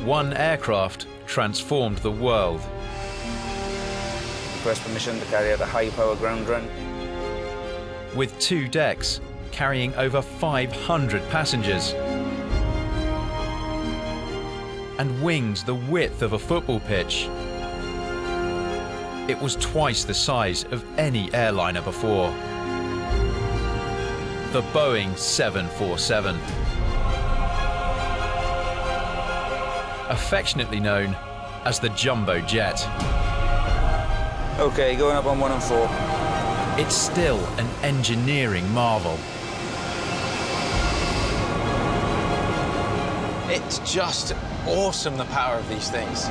One aircraft transformed the world. Request permission to carry out a high-power ground run. With 2 decks, carrying over 500 passengers. And wings the width of a football pitch. It was twice the size of any airliner before. The Boeing 747. Affectionately known as the Jumbo Jet. Okay, going up on 1 and 4. It's still an engineering marvel. It's just awesome, the power of these things.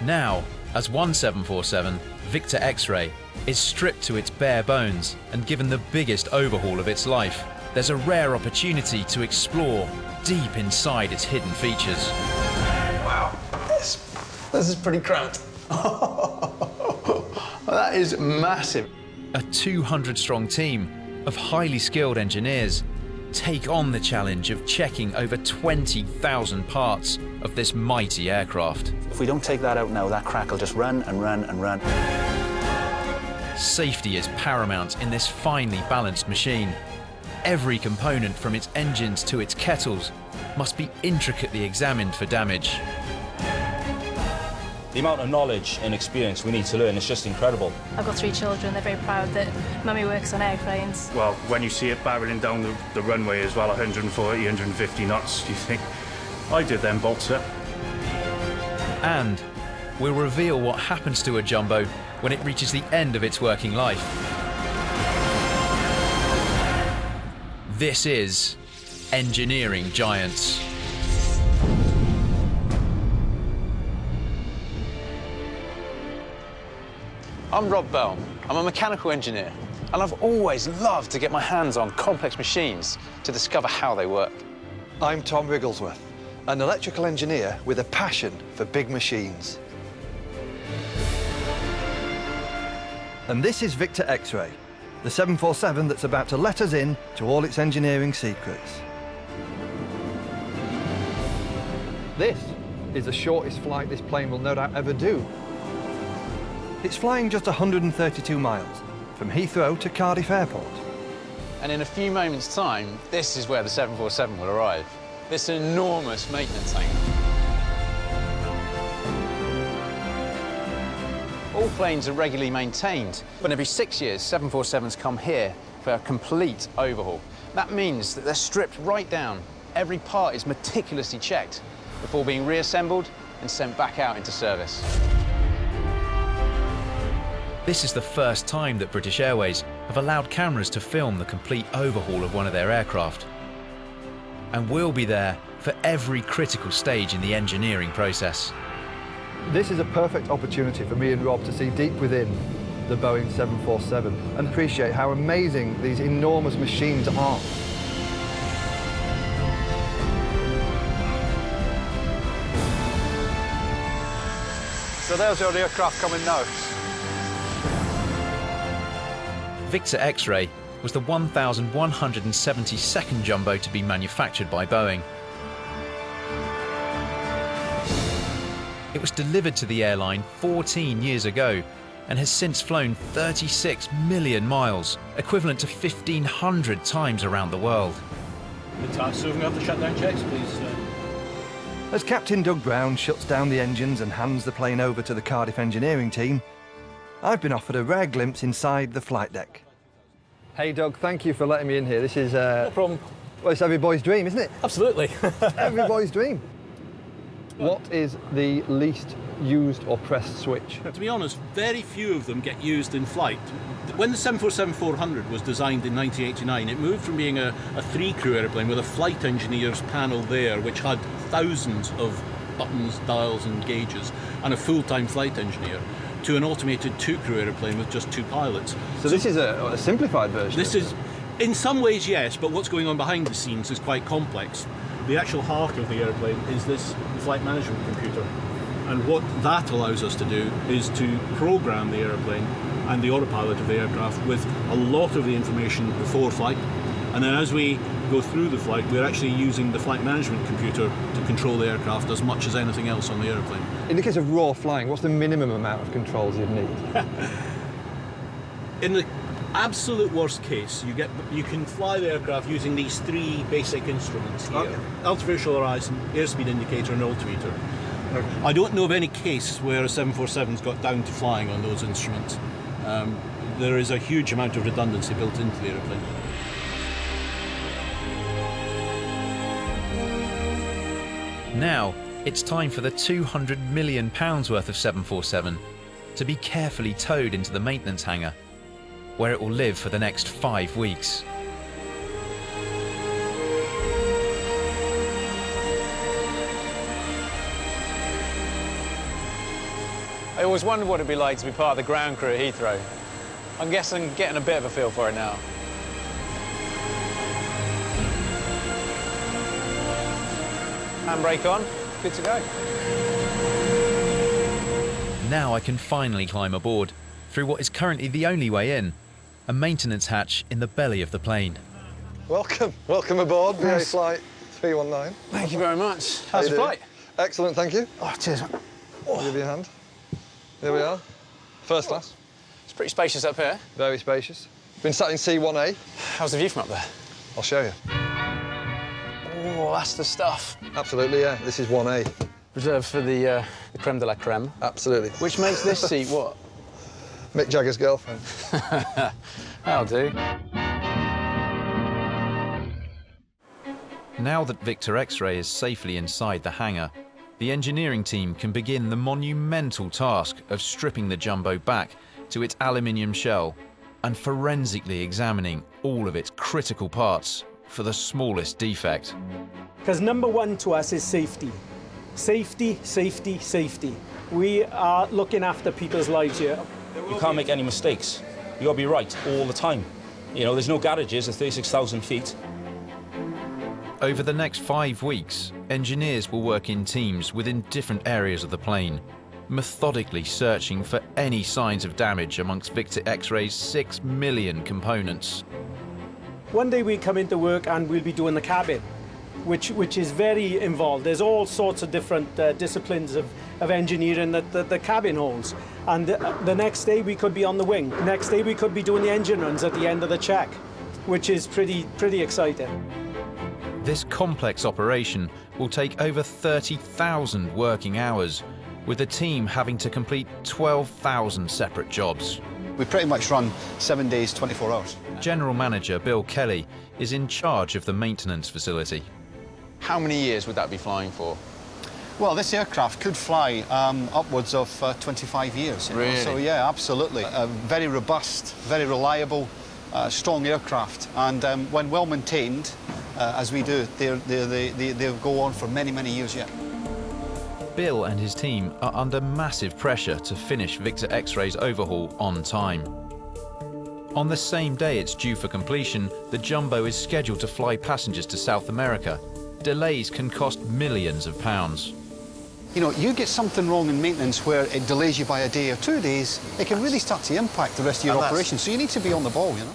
Now, as 1747, Victor X-Ray is stripped to its bare bones and given the biggest overhaul of its life, there's a rare opportunity to explore deep inside its hidden features. Wow, this is pretty cramped. That is massive. A 200-strong team of highly skilled engineers take on the challenge of checking over 20,000 parts of this mighty aircraft. If we don't take that out now, that crack will just run and run and run. Safety is paramount in this finely balanced machine. Every component from its engines to its kettles must be intricately examined for damage. The amount of knowledge and experience we need to learn is just incredible. I've got 3 children, they're very proud that Mummy works on airplanes. Well, when you see it barreling down the runway as well, 140, 150 knots, you think, I did them bolts up. And we'll reveal what happens to a Jumbo when it reaches the end of its working life. This is Engineering Giants. I'm Rob Bell. I'm a mechanical engineer, and I've always loved to get my hands on complex machines to discover how they work. I'm Tom Wigglesworth, an electrical engineer with a passion for big machines. And this is Victor X-Ray, the 747 that's about to let us in to all its engineering secrets. This is the shortest flight this plane will no doubt ever do. It's flying just 132 miles, from Heathrow to Cardiff Airport. And in a few moments' time, this is where the 747 will arrive. This enormous maintenance hangar. All planes are regularly maintained, but every 6 years, 747s come here for a complete overhaul. That means that they're stripped right down. Every part is meticulously checked before being reassembled and sent back out into service. This is the first time that British Airways have allowed cameras to film the complete overhaul of one of their aircraft. And we'll be there for every critical stage in the engineering process. This is a perfect opportunity for me and Rob to see deep within the Boeing 747 and appreciate how amazing these enormous machines are. So there's your aircraft coming now. Victor X-Ray was the 1,172nd Jumbo to be manufactured by Boeing. It was delivered to the airline 14 years ago and has since flown 36 million miles, equivalent to 1,500 times around the world. So we can have the shutdown checks, please. As Captain Doug Brown shuts down the engines and hands the plane over to the Cardiff engineering team, I've been offered a rare glimpse inside the flight deck. Hey Doug, thank you for letting me in here. This is No problem. well, it's every boy's dream, isn't it? Absolutely. Every boy's dream. What is the least used or pressed switch? To be honest, very few of them get used in flight. When the 747-400 was designed in 1989, it moved from being a 3-crew airplane with a flight engineer's panel there, which had thousands of buttons, dials and gauges, and a full-time flight engineer, to an automated 2-crew airplane with just 2 pilots. So this is a simplified version? This is, in some ways, yes, but what's going on behind the scenes is quite complex. The actual heart of the airplane is this flight management computer. And what that allows us to do is to program the airplane and the autopilot of the aircraft with a lot of the information before flight, And then as we go through the flight, we're actually using the flight management computer to control the aircraft as much as anything else on the airplane. In the case of raw flying, what's the minimum amount of controls you'd need? In the absolute worst case, you can fly the aircraft using these three basic instruments here. Okay. Altimeter horizon, airspeed indicator and altimeter. Okay. I don't know of any case where a 747's got down to flying on those instruments. There is a huge amount of redundancy built into the airplane. Now, it's time for the £200 million worth of 747 to be carefully towed into the maintenance hangar, where it will live for the next 5 weeks. I always wondered what it'd be like to be part of the ground crew at Heathrow. I'm guessing getting a bit of a feel for it now. Handbrake on, good to go. Now I can finally climb aboard through what is currently the only way in, a maintenance hatch in the belly of the plane. Welcome aboard, BA Flight 319. Thank you very much. How's the flight? Excellent, thank you. Oh, cheers. I'll give you a hand. Here we are, first class. It's pretty spacious up here. Very spacious. Been sat in C1A. How's the view from up there? I'll show you. Oh, that's the stuff. Absolutely, yeah. This is 1A. Reserved for the creme de la creme. Absolutely. Which makes this seat what? Mick Jagger's girlfriend. That'll do. Now that Victor X-Ray is safely inside the hangar, the engineering team can begin the monumental task of stripping the Jumbo back to its aluminium shell and forensically examining all of its critical parts for the smallest defect. Because number one to us is safety. Safety, safety, safety. We are looking after people's lives here. You can't make any mistakes. You gotta be right all the time. You know, there's no garages at 36,000 feet. Over the next 5 weeks, engineers will work in teams within different areas of the plane, methodically searching for any signs of damage amongst Victor X-Ray's 6 million components. One day we come into work and we'll be doing the cabin, which is very involved. There's all sorts of different disciplines of engineering that the cabin holds. And the next day we could be on the wing. The next day we could be doing the engine runs at the end of the check, which is pretty exciting. This complex operation will take over 30,000 working hours, with the team having to complete 12,000 separate jobs. We pretty much run 7 days, 24 hours. General Manager Bill Kelly is in charge of the maintenance facility. How many years would that be flying for? Well, this aircraft could fly upwards of 25 years. Really? So, yeah, absolutely. Very robust, very reliable, strong aircraft. And when well maintained, as we do, they'll go on for many, many years yet. Bill and his team are under massive pressure to finish Victor X-Ray's overhaul on time. On the same day it's due for completion, the Jumbo is scheduled to fly passengers to South America. Delays can cost millions of pounds. You know, you get something wrong in maintenance where it delays you by a day or 2 days, it can really start to impact the rest of your operation. So you need to be on the ball, you know.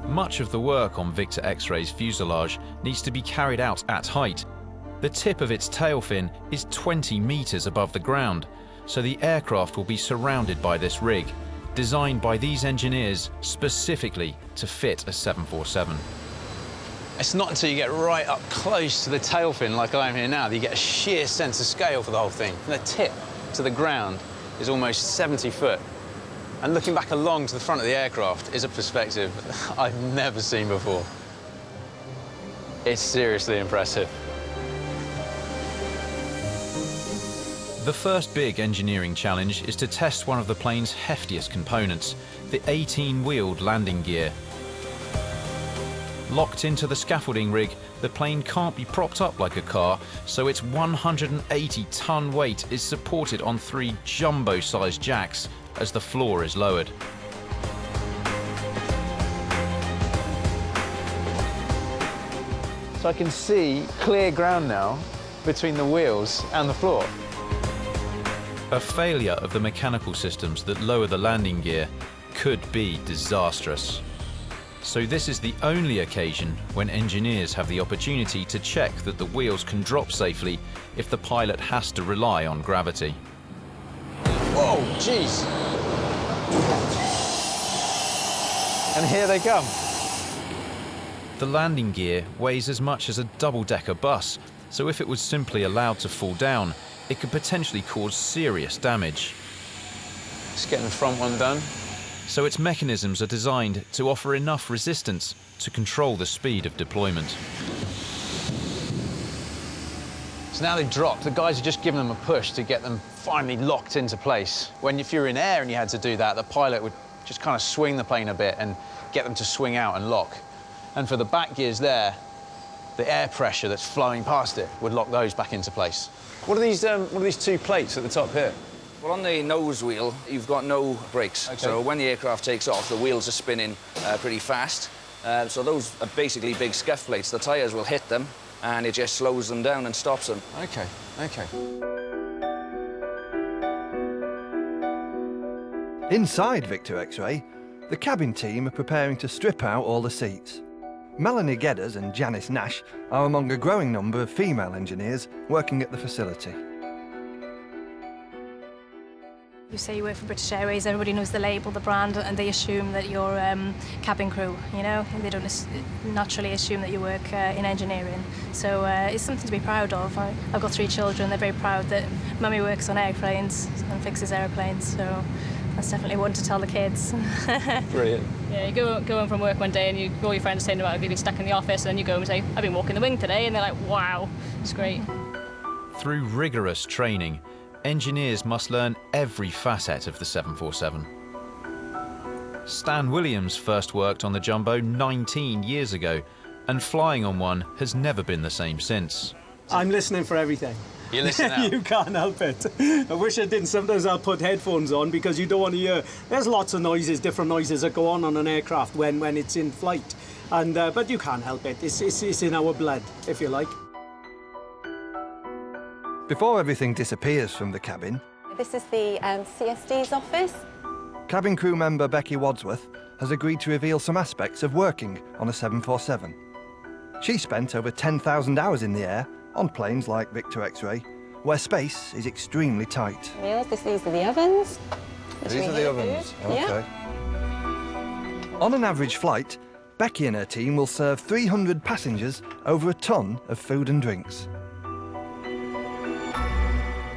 Much of the work on Victor X-Ray's fuselage needs to be carried out at height. The tip of its tail fin is 20 meters above the ground, so the aircraft will be surrounded by this rig, designed by these engineers specifically to fit a 747. It's not until you get right up close to the tail fin, like I am here now, that you get a sheer sense of scale for the whole thing. From the tip to the ground is almost 70 foot. And looking back along to the front of the aircraft is a perspective I've never seen before. It's seriously impressive. The first big engineering challenge is to test one of the plane's heftiest components, the 18-wheeled landing gear. Locked into the scaffolding rig, the plane can't be propped up like a car, so its 180-ton weight is supported on 3 jumbo-sized jacks as the floor is lowered. So I can see clear ground now between the wheels and the floor. A failure of the mechanical systems that lower the landing gear could be disastrous. So this is the only occasion when engineers have the opportunity to check that the wheels can drop safely if the pilot has to rely on gravity. Whoa, jeez. And here they come. The landing gear weighs as much as a double-decker bus, so if it was simply allowed to fall down, it could potentially cause serious damage. Just getting the front one done. So its mechanisms are designed to offer enough resistance to control the speed of deployment. So now they've dropped. The guys are just giving them a push to get them finally locked into place. If you're in air and you had to do that, the pilot would just kind of swing the plane a bit and get them to swing out and lock. And for the back gears there, the air pressure that's flowing past it would lock those back into place. What are these two plates at the top here? Well, on the nose wheel, you've got no brakes. Okay. So when the aircraft takes off, the wheels are spinning pretty fast. So those are basically big scuff plates. The tyres will hit them, and it just slows them down and stops them. Okay, okay. Inside Victor X-Ray, the cabin team are preparing to strip out all the seats. Melanie Gedders and Janice Nash are among a growing number of female engineers working at the facility. You say you work for British Airways, everybody knows the label, the brand, and they assume that you're cabin crew, you know? They don't naturally assume that you work in engineering. So it's something to be proud of. I've got 3 children, they're very proud that Mummy works on airplanes and fixes airplanes, so that's definitely one to tell the kids. Brilliant. Yeah, you go home from work one day and all your friends saying about you've been stuck in the office, and then you go and say, I've been walking the wing today, and they're like, wow, it's great. Through rigorous training, engineers must learn every facet of the 747. Stan Williams first worked on the Jumbo 19 years ago, and flying on one has never been the same since. I'm listening for everything. You listen out. You can't help it. I wish I didn't. Sometimes I'll put headphones on because you don't want to hear. There's lots of noises, different noises that go on an aircraft when it's in flight. And but you can't help it. It's in our blood, if you like. Before everything disappears from the cabin, This is the CSD's office. cabin crew member Becky Wadsworth has agreed to reveal some aspects of working on a 747. She spent over 10,000 hours in the air on planes like Victor X-Ray, where space is extremely tight. Meals, these are the ovens. These are the ovens, Yeah. OK. On an average flight, Becky and her team will serve 300 passengers over a ton of food and drinks.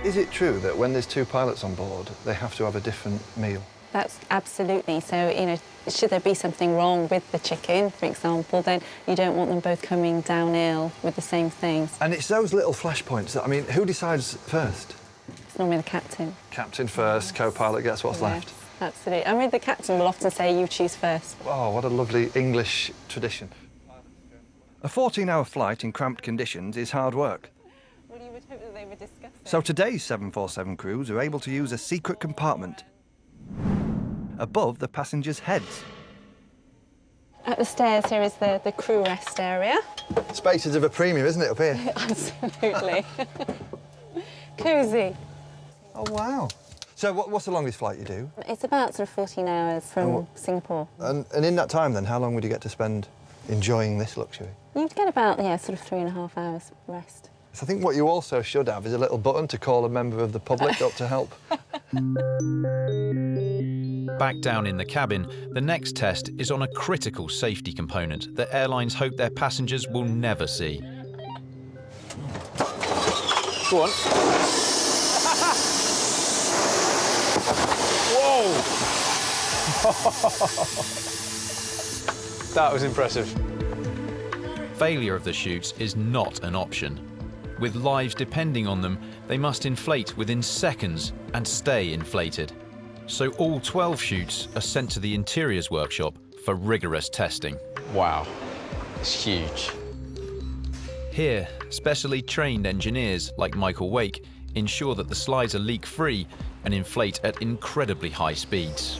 Is it true that when there's 2 pilots on board, they have to have a different meal? That's absolutely. So, you know, should there be something wrong with the chicken, for example, then you don't want them both coming down ill with the same things. And it's those little flashpoints that, I mean, who decides first? It's normally the captain. Captain first, co-pilot gets what's left. Absolutely. I mean, the captain will often say, you choose first. Oh, what a lovely English tradition. A 14-hour flight in cramped conditions is hard work. Well, you would hope that they would discuss it. So today's 747 crews are able to use a secret compartment above the passengers' heads. At the stairs, here is the crew rest area. Space is of a premium, isn't it, up here? Absolutely. Cosy. Oh, wow. So what's the longest flight you do? It's about sort of 14 hours from Singapore. And in that time, then, how long would you get to spend enjoying this luxury? You'd get about, yeah, sort of 3.5 hours rest. So I think what you also should have is a little button to call a member of the public up to help. Back down in the cabin, the next test is on a critical safety component that airlines hope their passengers will never see. Go on. Whoa! That was impressive. Failure of the chutes is not an option. With lives depending on them, they must inflate within seconds and stay inflated. So all 12 chutes are sent to the interiors workshop for rigorous testing. Wow, it's huge. Here, specially trained engineers like Michael Wake ensure that the slides are leak-free and inflate at incredibly high speeds.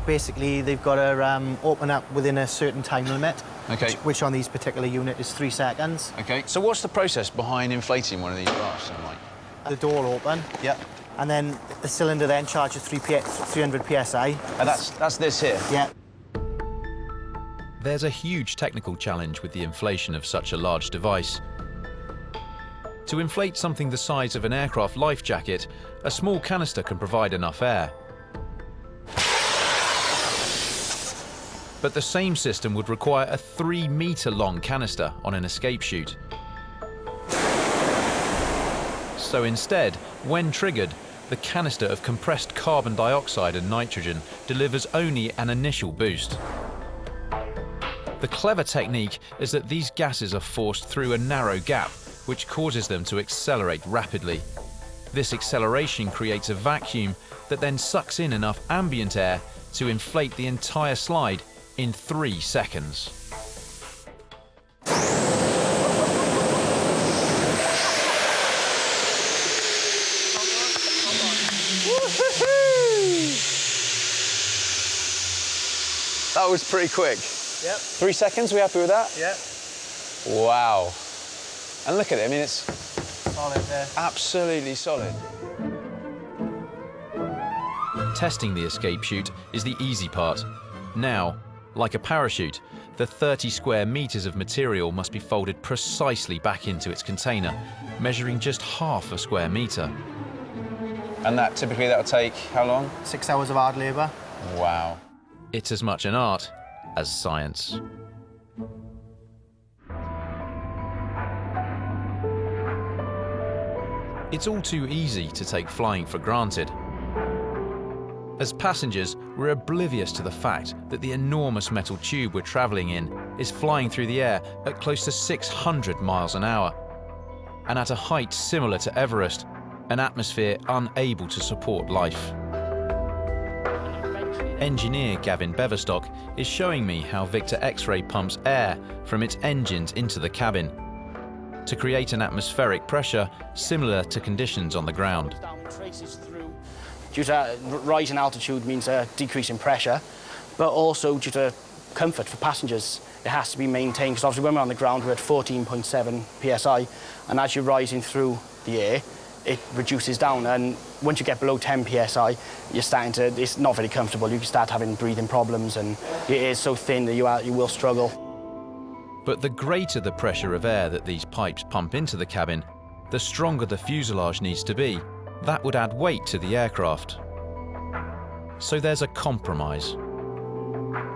Basically, they've got to open up within a certain time limit, Okay. which on these particular unit is 3 seconds. Okay, so what's the process behind inflating one of these rafts, Mike? The door will open, and then the cylinder then charges 300 psi. And that's this here? Yeah. There's a huge technical challenge with the inflation of such a large device. To inflate something the size of an aircraft life jacket, a small canister can provide enough air. But the same system would require a 3-meter-long canister on an escape chute. So instead, when triggered, the canister of compressed carbon dioxide and nitrogen delivers only an initial boost. The clever technique is that these gases are forced through a narrow gap, which causes them to accelerate rapidly. This acceleration creates a vacuum that then sucks in enough ambient air to inflate the entire slide in 3 seconds. That was pretty quick. Yep. 3 seconds, we happy with that? Yep. Wow. And look at it, I mean, it's solid there. Absolutely solid. Testing the escape chute is the easy part. Now, like a parachute, the 30 square meters of material must be folded precisely back into its container, measuring just half a square meter. And that'll take how long? 6 hours of hard labour. Wow. It's as much an art as science. It's all too easy to take flying for granted. As passengers, we're oblivious to the fact that the enormous metal tube we're travelling in is flying through the air at close to 600 miles an hour, and at a height similar to Everest, an atmosphere unable to support life. Engineer Gavin Beverstock is showing me how Victor X-ray pumps air from its engines into the cabin to create an atmospheric pressure similar to conditions on the ground. Due to rise in altitude means a decrease in pressure, but also due to comfort for passengers, it has to be maintained, because obviously when we're on the ground we're at 14.7 psi, and as you're rising through the air, it reduces down, and once you get below 10 psi, it's not very comfortable. You can start having breathing problems, and your air is so thin that you will struggle. But the greater the pressure of air that these pipes pump into the cabin, the stronger the fuselage needs to be. That would add weight to the aircraft. So there's a compromise.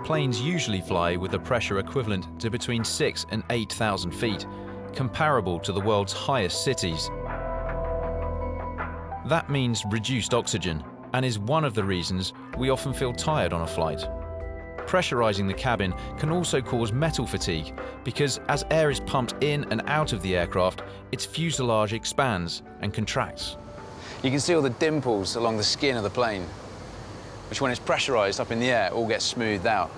Planes usually fly with a pressure equivalent to between 6,000 and 8,000 feet, comparable to the world's highest cities. That means reduced oxygen, and is one of the reasons we often feel tired on a flight. Pressurizing the cabin can also cause metal fatigue, because as air is pumped in and out of the aircraft, its fuselage expands and contracts. You can see all the dimples along the skin of the plane, which when it's pressurized up in the air, all gets smoothed out.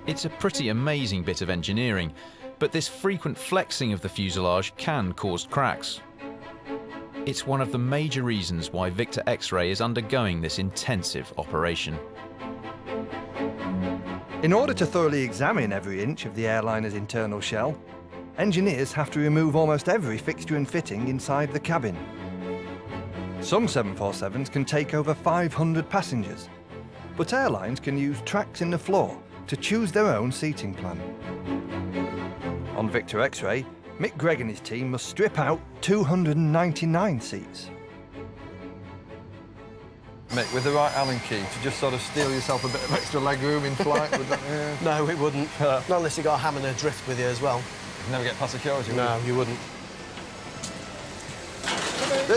It's a pretty amazing bit of engineering, but this frequent flexing of the fuselage can cause cracks. It's one of the major reasons why Victor X-ray is undergoing this intensive operation. In order to thoroughly examine every inch of the airliner's internal shell, engineers have to remove almost every fixture and fitting inside the cabin. Some 747s can take over 500 passengers, but airlines can use tracks in the floor to choose their own seating plan. On Victor X-ray, Mick Gregg and his team must strip out 299 seats. Mick, with the right Allen key, to just sort of steal yourself a bit of extra leg room in flight? Would that, yeah. No, it wouldn't. Not unless you got a ham and a drift with you as well. You'd never get past security, would No, you wouldn't.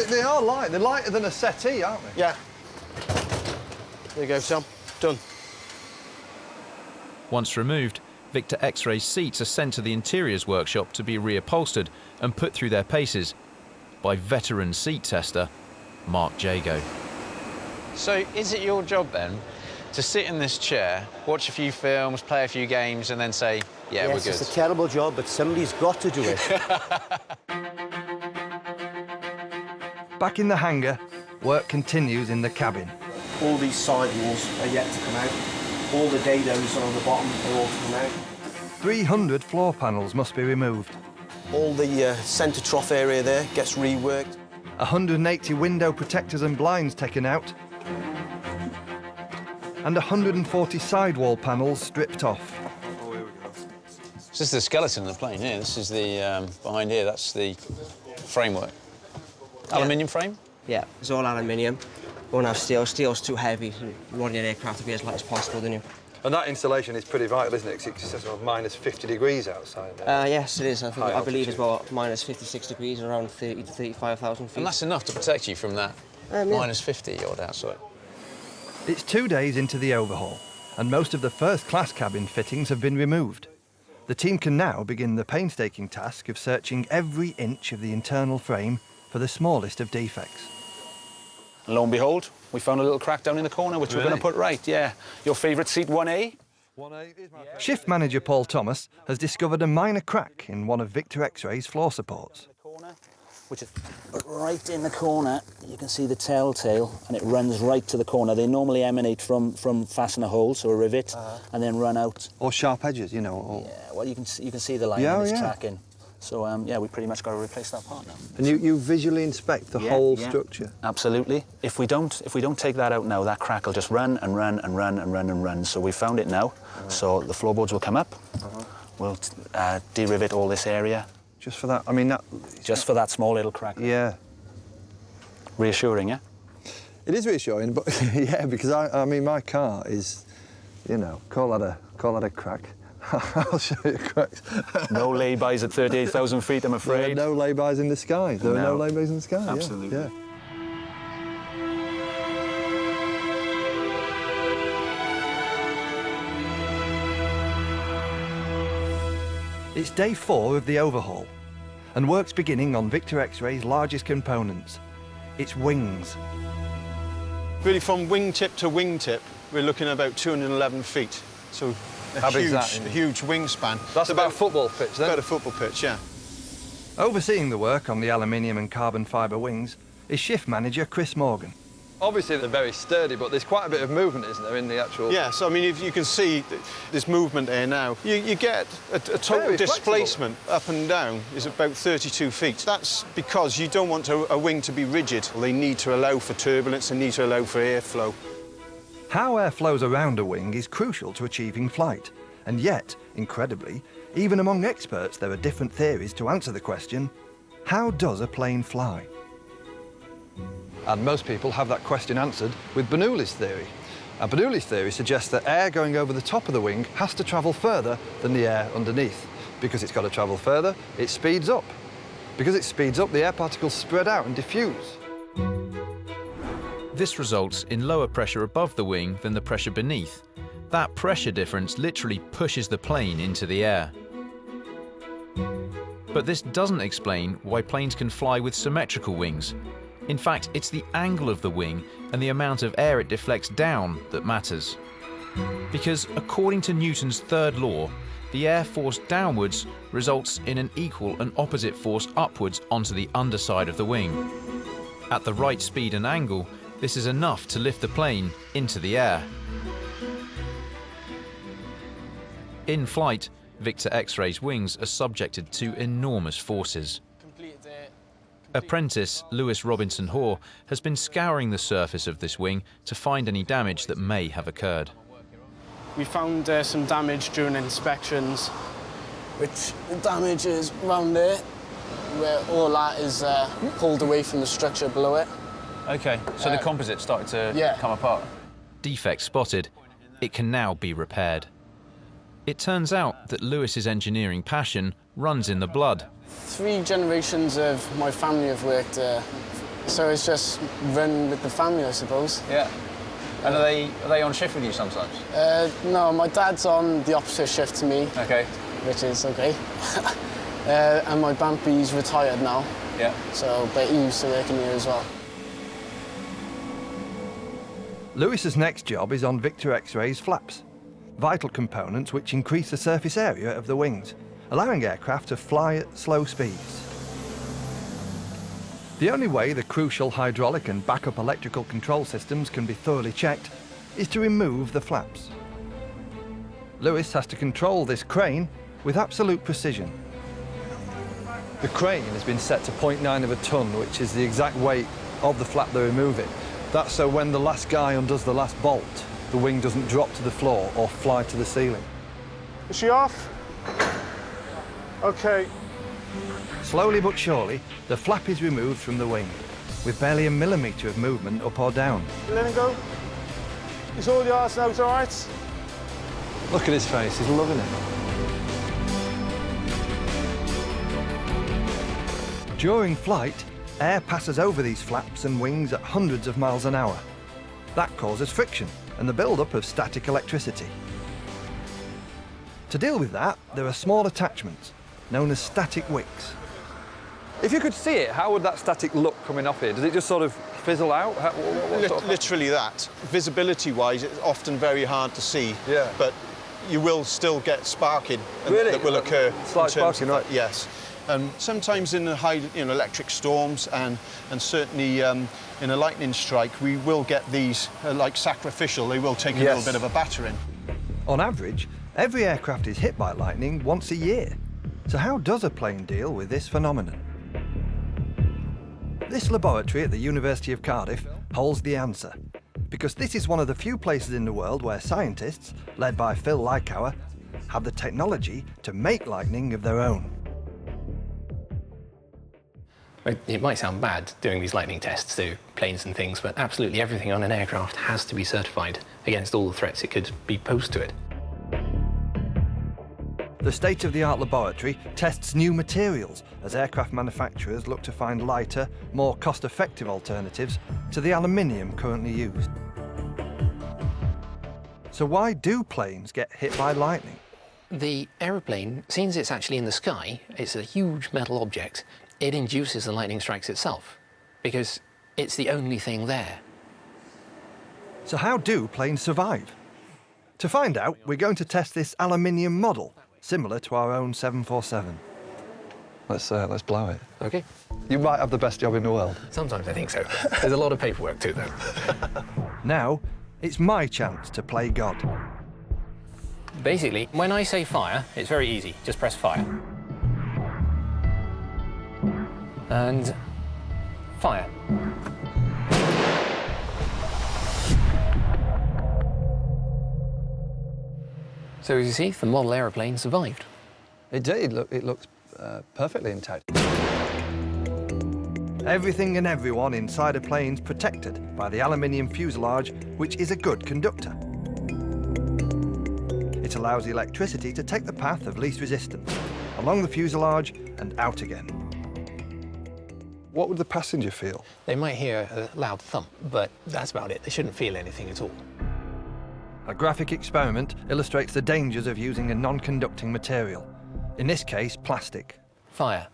They are light. They're lighter than a settee, aren't they? Yeah. There you go, Tom. Done. Once removed, Victor X-ray seats are sent to the interiors workshop to be reupholstered and put through their paces by veteran seat tester Mark Jago. So is it your job then to sit in this chair, watch a few films, play a few games, and then say, yeah, yes, we're good? It's a terrible job, but somebody's got to do it. Back in the hangar, work continues in the cabin. All these side walls are yet to come out. All the dados on the bottom are all to come out. 300 floor panels must be removed. All the centre trough area there gets reworked. 180 window protectors and blinds taken out. and 140 sidewall panels stripped off. This is the skeleton of the plane here. This is the, behind here, that's the framework. Aluminium frame? Yeah, it's all aluminium. Won't have steel. Steel's too heavy. You want your aircraft to be as light as possible, don't you? And that installation is pretty vital, isn't it? Because it says about minus 50 degrees outside there. Yes, it is. I believe it's about minus 56 degrees, around 30 to 35,000 feet. And that's enough to protect you from that minus 50 odd outside. It's 2 days into the overhaul, and most of the first-class cabin fittings have been removed. The team can now begin the painstaking task of searching every inch of the internal frame for the smallest of defects. And lo and behold, we found a little crack down in the corner, which we're going to put right, yeah. Your favourite seat, 1A? 1A is my favourite. Shift manager Paul Thomas has discovered a minor crack in one of Victor X-Ray's floor supports. Which is right in the corner. You can see the telltale, and it runs right to the corner. They normally emanate from fastener holes or a rivet, and then run out. Or sharp edges, you know. Or... Yeah, well, you can see the line when it's tracking. So, yeah, we pretty much got to replace that part now. And you visually inspect the whole structure? Absolutely. If we don't take that out now, that crack will just run and run and run and run and run. So we found it now. So the floorboards will come up. We'll de-rivet all this area. Just for that, I mean that... Just for that small little crack. Yeah. Reassuring, yeah? It is reassuring, but yeah, because I mean my car is, you know, call that a crack. I'll show you cracks. No laybys at 38,000 feet, I'm afraid. There are no laybys in the sky. There are no laybys in the sky. Absolutely. Yeah. It's day 4 of the overhaul, and work's beginning on Victor X-Ray's largest components, its wings. Really, from wingtip to wingtip, we're looking at about 211 feet. So How big is that? a huge wingspan. That's about a football pitch, then? About a football pitch, yeah. Overseeing the work on the aluminium and carbon fibre wings is shift manager Chris Morgan. Obviously they're very sturdy, but there's quite a bit of movement, isn't there, in the actual... Yes, I mean, if you can see this movement there now, you get a total displacement up and down is about 32 feet. That's because you don't want a wing to be rigid. They need to allow for turbulence, they need to allow for airflow. How air flows around a wing is crucial to achieving flight, and yet, incredibly, even among experts there are different theories to answer the question, how does a plane fly? And most people have that question answered with Bernoulli's theory. And Bernoulli's theory suggests that air going over the top of the wing has to travel further than the air underneath. Because it's got to travel further, it speeds up. Because it speeds up, the air particles spread out and diffuse. This results in lower pressure above the wing than the pressure beneath. That pressure difference literally pushes the plane into the air. But this doesn't explain why planes can fly with symmetrical wings. In fact, it's the angle of the wing and the amount of air it deflects down that matters. Because according to Newton's third law, the air force downwards results in an equal and opposite force upwards onto the underside of the wing. At the right speed and angle, this is enough to lift the plane into the air. In flight, Victor X-Ray's wings are subjected to enormous forces. Apprentice Lewis Robinson Hoare has been scouring the surface of this wing to find any damage that may have occurred. We found some damage during inspections, which the damage is around there, where all that is pulled away from the structure below it. OK, so the composite started to come apart. Defect spotted. It can now be repaired. It turns out that Lewis's engineering passion runs in the blood. 3 generations of my family have worked there, so it's just run with the family, I suppose. Yeah. And are they on shift with you sometimes? No, my dad's on the opposite shift to me. OK. Which is OK. And my Bampy's retired now. Yeah. So, but he used to work in here as well. Lewis's next job is on Victor X-Ray's flaps, vital components which increase the surface area of the wings, allowing aircraft to fly at slow speeds. The only way the crucial hydraulic and backup electrical control systems can be thoroughly checked is to remove the flaps. Lewis has to control this crane with absolute precision. The crane has been set to 0.9 of a tonne, which is the exact weight of the flap they're removing. That's so when the last guy undoes the last bolt, the wing doesn't drop to the floor or fly to the ceiling. Is she off? OK. Slowly but surely, the flap is removed from the wing, with barely a millimetre of movement up or down. Let him go. He's all yours now, it's all right? Look at his face, he's loving it. During flight, air passes over these flaps and wings at hundreds of miles an hour. That causes friction and the build-up of static electricity. To deal with that, there are small attachments, known as static wicks. If you could see it, how would that static look coming off here? Does it just sort of fizzle out? Literally that. Visibility-wise, it's often very hard to see. Yeah. But you will still get sparking that will occur. Slight sparking, right? Yes. Sometimes in the high, electric storms and certainly in a lightning strike, we will get these like sacrificial. They will take a little bit of a battering. On average, every aircraft is hit by lightning once a year. So how does a plane deal with this phenomenon? This laboratory at the University of Cardiff holds the answer, because this is one of the few places in the world where scientists, led by Phil Lykower, have the technology to make lightning of their own. It might sound bad doing these lightning tests to planes and things, but absolutely everything on an aircraft has to be certified against all the threats it could be posed to it. The state-of-the-art laboratory tests new materials as aircraft manufacturers look to find lighter, more cost-effective alternatives to the aluminium currently used. So why do planes get hit by lightning? The aeroplane, since it's actually in the sky, it's a huge metal object, it induces the lightning strikes itself, because it's the only thing there. So how do planes survive? To find out, we're going to test this aluminium model, similar to our own 747. Let's blow it. OK. You might have the best job in the world. Sometimes I think so. There's a lot of paperwork too, though. Now, it's my chance to play God. Basically, when I say fire, it's very easy. Just press fire. And fire. So as you see, the model aeroplane survived. It did. It looks perfectly intact. Everything and everyone inside a plane's protected by the aluminium fuselage, which is a good conductor. It allows the electricity to take the path of least resistance, along the fuselage and out again. What would the passenger feel? They might hear a loud thump, but that's about it. They shouldn't feel anything at all. A graphic experiment illustrates the dangers of using a non-conducting material, in this case, plastic. Fire.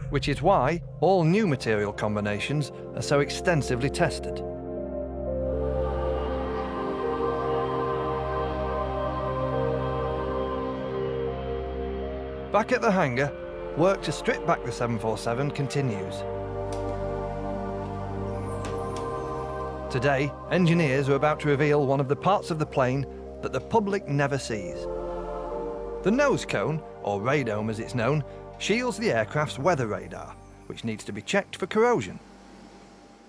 Which is why all new material combinations are so extensively tested. Back at the hangar, work to strip back the 747 continues. Today, engineers are about to reveal one of the parts of the plane that the public never sees. The nose cone, or radome as it's known, shields the aircraft's weather radar, which needs to be checked for corrosion.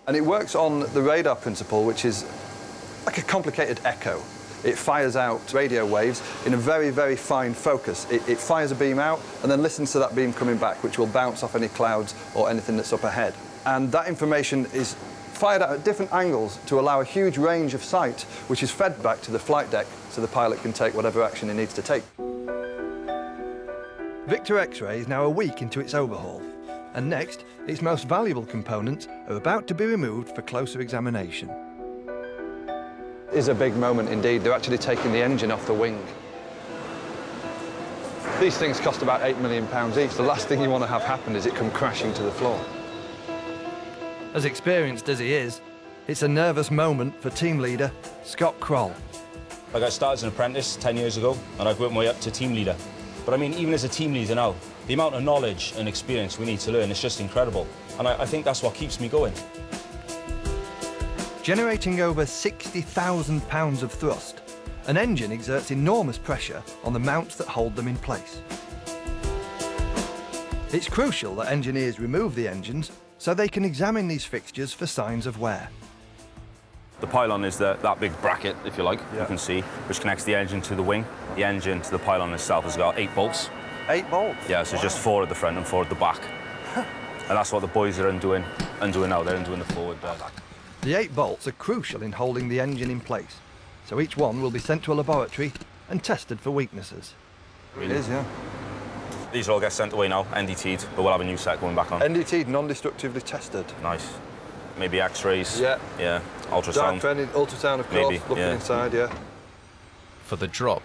And it works on the radar principle, which is like a complicated echo. It fires out radio waves in a very, very fine focus. It fires a beam out and then listens to that beam coming back, which will bounce off any clouds or anything that's up ahead. And that information is fired out at different angles to allow a huge range of sight, which is fed back to the flight deck so the pilot can take whatever action he needs to take. Victor X-ray is now a week into its overhaul, and next, its most valuable components are about to be removed for closer examination. It is a big moment indeed. They're actually taking the engine off the wing. These things cost about £8 million each. The last thing you want to have happen is it come crashing to the floor. As experienced as he is, it's a nervous moment for team leader Scott Kroll. Like I started as an apprentice 10 years ago, and I've worked my way up to team leader. But I mean, even as a team leader now, the amount of knowledge and experience we need to learn is just incredible. And I think that's what keeps me going. Generating over 60,000 pounds of thrust, an engine exerts enormous pressure on the mounts that hold them in place. It's crucial that engineers remove the engines so they can examine these fixtures for signs of wear. The pylon is that big bracket, if you like, you can see, which connects the engine to the wing. The engine to the pylon itself has got 8 bolts. 8 bolts? Yeah, so just 4 at the front and 4 at the back. And that's what the boys are undoing now. They're undoing the forward back. The 8 bolts are crucial in holding the engine in place, so each one will be sent to a laboratory and tested for weaknesses. It is, yeah. These all get sent away now, NDT'd, but we'll have a new set going back on. NDT'd, non-destructively tested. Nice. Maybe X-rays. Yeah. Yeah. Ultrasound. Ultrasound, of course. Maybe, Looking inside, yeah. For the drop,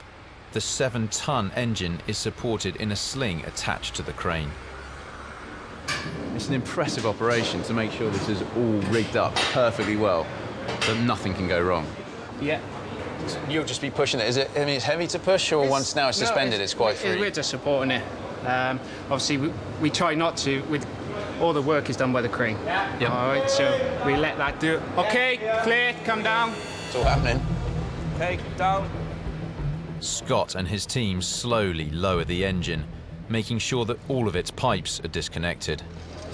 the 7-ton engine is supported in a sling attached to the crane. It's an impressive operation to make sure this is all rigged up perfectly well, so nothing can go wrong. Yeah. You'll just be pushing it. I mean, it's heavy to push, or once now it's suspended, it's quite free? We're just supporting it. Obviously, we try not to. All the work is done by the crane. Yep. All right, so we let that do it. OK, clear, come down. It's all happening. OK, down. Scott and his team slowly lower the engine, making sure that all of its pipes are disconnected.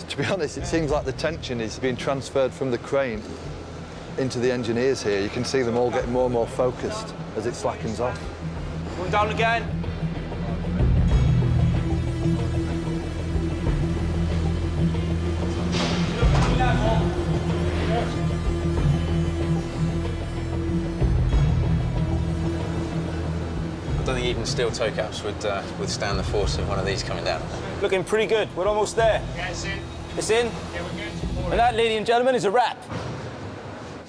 To be honest, it seems like the tension is being transferred from the crane into the engineers here. You can see them all getting more and more focused as it slackens off. Going down again. I don't think even steel toe caps would withstand the force of one of these coming down. Looking pretty good. We're almost there. Yeah, it's in. It's in? Yeah, we're good. And that, ladies and gentlemen, is a wrap.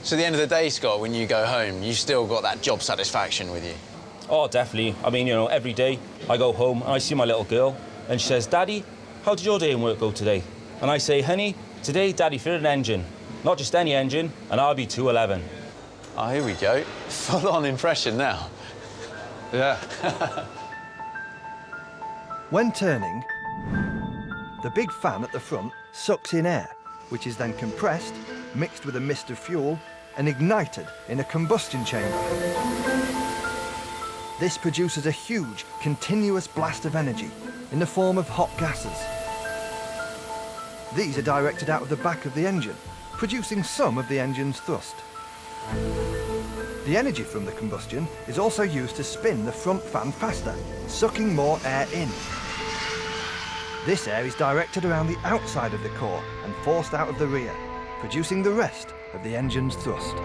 So at the end of the day, Scott, when you go home, you still got that job satisfaction with you? Oh, definitely. I mean, you know, every day I go home and I see my little girl and she says, Daddy, how did your day in work go today? And I say, honey, today Daddy fitted an engine. Not just any engine, an RB211. Oh, here we go. Full-on impression now. Yeah. When turning, the big fan at the front sucks in air, which is then compressed, mixed with a mist of fuel, and ignited in a combustion chamber. This produces a huge, continuous blast of energy in the form of hot gases. These are directed out of the back of the engine, producing some of the engine's thrust. The energy from the combustion is also used to spin the front fan faster, sucking more air in. This air is directed around the outside of the core and forced out of the rear, producing the rest of the engine's thrust.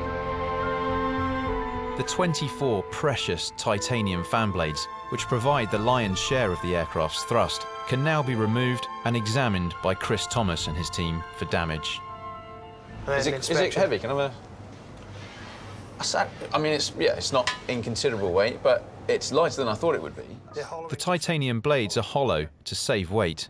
The 24 precious titanium fan blades, which provide the lion's share of the aircraft's thrust, can now be removed and examined by Chris Thomas and his team for damage. Is it heavy? Can I have a... I mean, it's not inconsiderable weight, but it's lighter than I thought it would be. The titanium blades are hollow to save weight.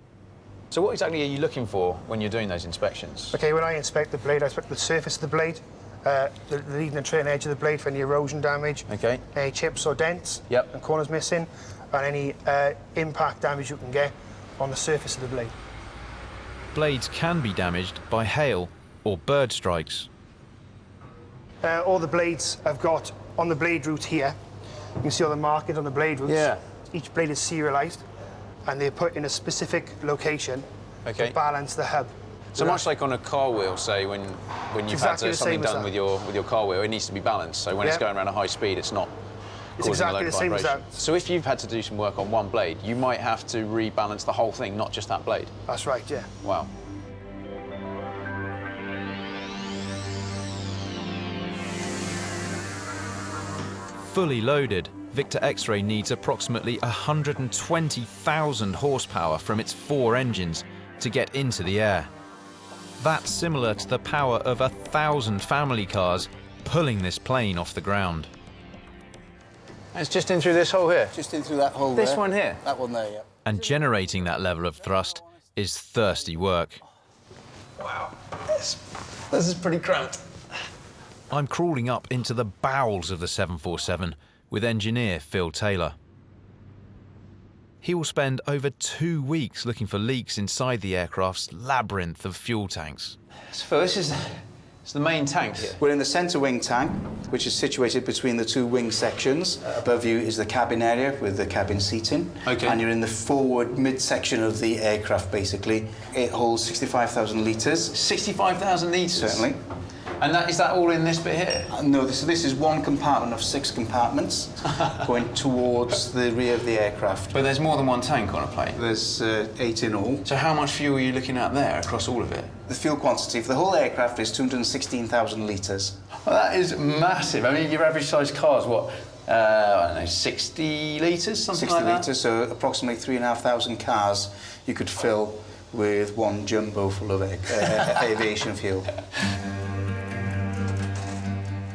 So what exactly are you looking for when you're doing those inspections? OK, when I inspect the blade, I inspect the surface of the blade, the leading and trailing edge of the blade for any erosion damage, any chips or dents, and corners missing, and any impact damage you can get on the surface of the blade. Blades can be damaged by hail or bird strikes. All the blades I've got on the blade root here. You can see all the markings on the blade roots. Yeah. Each blade is serialised, and they're put in a specific location to balance the hub. So much like on a car wheel, say, when you've had something done with your car wheel, it needs to be balanced. So when it's going around a high speed, it's not causing a load of vibration. So if you've had to do some work on one blade, you might have to rebalance the whole thing, not just that blade. That's right, yeah. Wow. Fully loaded, Victor X-Ray needs approximately 120,000 horsepower from its 4 engines to get into the air. That's similar to the power of 1,000 family cars pulling this plane off the ground. It's just in through this hole here? Just in through that hole there. This one here? That one there, yeah. And generating that level of thrust is thirsty work. Wow, this is pretty cramped. I'm crawling up into the bowels of the 747 with engineer Phil Taylor. He will spend over 2 weeks looking for leaks inside the aircraft's labyrinth of fuel tanks. So Phil, it's the main tank here. We're in the centre wing tank, which is situated between the two wing sections. Above you is the cabin area with the cabin seating. Okay. And you're in the forward mid-section of the aircraft, basically. It holds 65,000 litres. 65,000 litres? Certainly. And is that all in this bit here? No, this is one compartment of 6 compartments going towards the rear of the aircraft. But there's more than one tank on a plane? There's 8 in all. So how much fuel are you looking at there across all of it? The fuel quantity for the whole aircraft is 216,000 litres. Well, that is massive. I mean, your average size car is what? I don't know, 60 litres, something 60 like that? litres, so approximately 3,500 cars you could fill with one jumbo full of aviation fuel.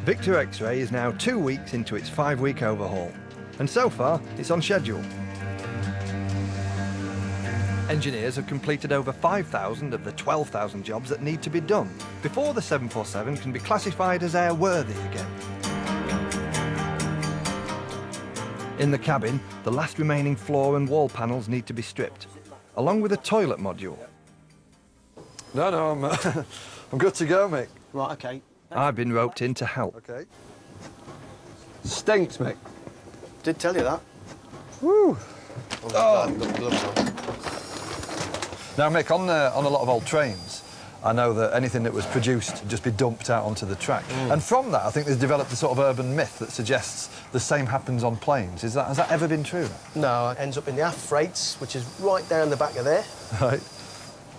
Victor X-Ray is now 2 weeks into its 5-week overhaul, and so far it's on schedule. Engineers have completed over 5,000 of the 12,000 jobs that need to be done before the 747 can be classified as airworthy again. In the cabin, the last remaining floor and wall panels need to be stripped, along with a toilet module. No, I'm good to go, Mick. Right, OK. I've been roped in to help. OK. Stinks, Mick. Did tell you that. Woo! Oh. Now, Mick, on a lot of old trains, I know that anything that was produced would just be dumped out onto the track. And from that, I think there's developed a sort of urban myth that suggests the same happens on planes. Has that ever been true? No, it ends up in the aft freights, which is right down the back of there. Right.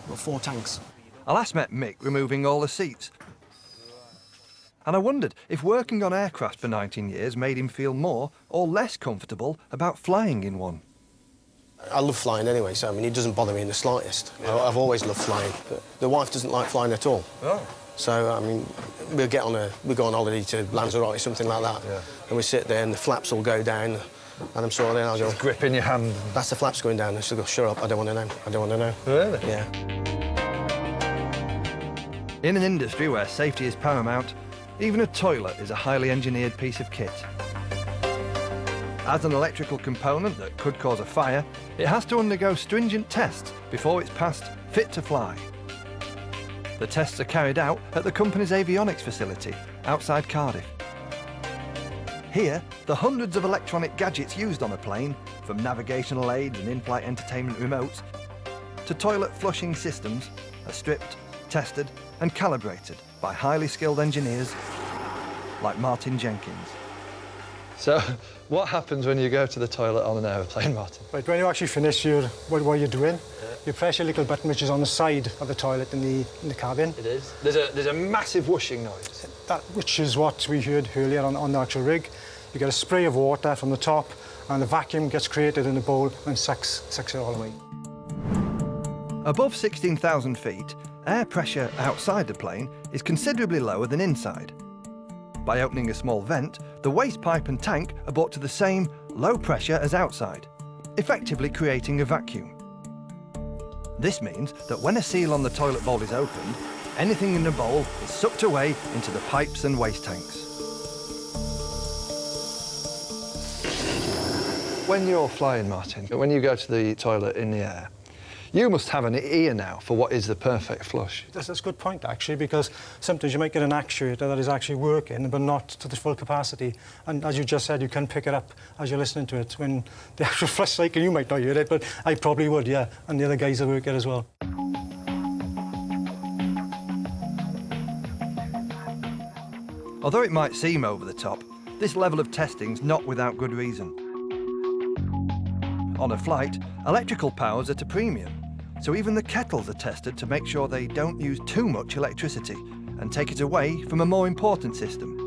Got 4 tanks. I last met Mick removing all the seats. And I wondered if working on aircraft for 19 years made him feel more or less comfortable about flying in one. I love flying anyway, so I mean, it doesn't bother me in the slightest. I've always loved flying. But the wife doesn't like flying at all. Oh. So, I mean, we go on holiday to Lanzarote or something like that, and we sit there and the flaps will go down, and I'm sort of there, I'll go... Just grip in your hand. That's the flaps going down, and she'll go, shut up, I don't want to know, I don't want to know. Really? Yeah. In an industry where safety is paramount, even a toilet is a highly engineered piece of kit. As an electrical component that could cause a fire, it has to undergo stringent tests before it's passed fit to fly. The tests are carried out at the company's avionics facility outside Cardiff. Here, the hundreds of electronic gadgets used on a plane, from navigational aids and in-flight entertainment remotes to toilet flushing systems, are stripped, tested and calibrated by highly skilled engineers like Martin Jenkins. So, what happens when you go to the toilet on an aeroplane, Martin? Right, when you actually finish what you're doing, you press your little button which is on the side of the toilet in the cabin. It is. There's a massive whooshing noise. That, which is what we heard earlier on the actual rig. You get a spray of water from the top, and the vacuum gets created in the bowl and sucks it all away. Above 16,000 feet, air pressure outside the plane is considerably lower than inside. By opening a small vent, the waste pipe and tank are brought to the same low pressure as outside, effectively creating a vacuum. This means that when a seal on the toilet bowl is opened, anything in the bowl is sucked away into the pipes and waste tanks. When you're flying, Martin, when you go to the toilet in the air, you must have an ear now for what is the perfect flush. That's a good point, actually, because sometimes you might get an actuator that is actually working, but not to the full capacity. And as you just said, you can pick it up as you're listening to it. When the actual flush cycle, you might not hear it, but I probably would, yeah. And the other guys that work it as well. Although it might seem over the top, this level of testing's not without good reason. On a flight, electrical power's at a premium, so even the kettles are tested to make sure they don't use too much electricity and take it away from a more important system.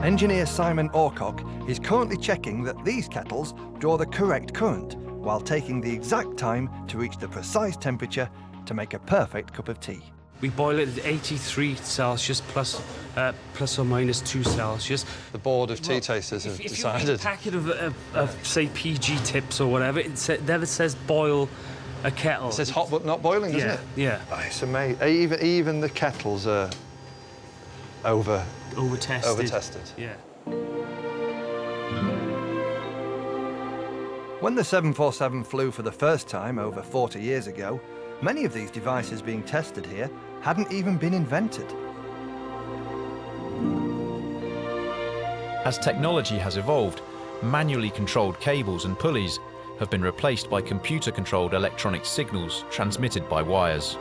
Engineer Simon Orcock is currently checking that these kettles draw the correct current while taking the exact time to reach the precise temperature to make a perfect cup of tea. We boil it at 83 Celsius plus or minus 2 Celsius. The board of tea tasters have decided. If you get a packet of say, PG tips or whatever, it says boil a kettle. It says hot but not boiling, doesn't it? Yeah. Oh, it's amazing. Even the kettles are over-tested. Yeah. When the 747 flew for the first time over 40 years ago, Many of these devices being tested here hadn't even been invented. As technology has evolved, manually controlled cables and pulleys have been replaced by computer-controlled electronic signals transmitted by wires.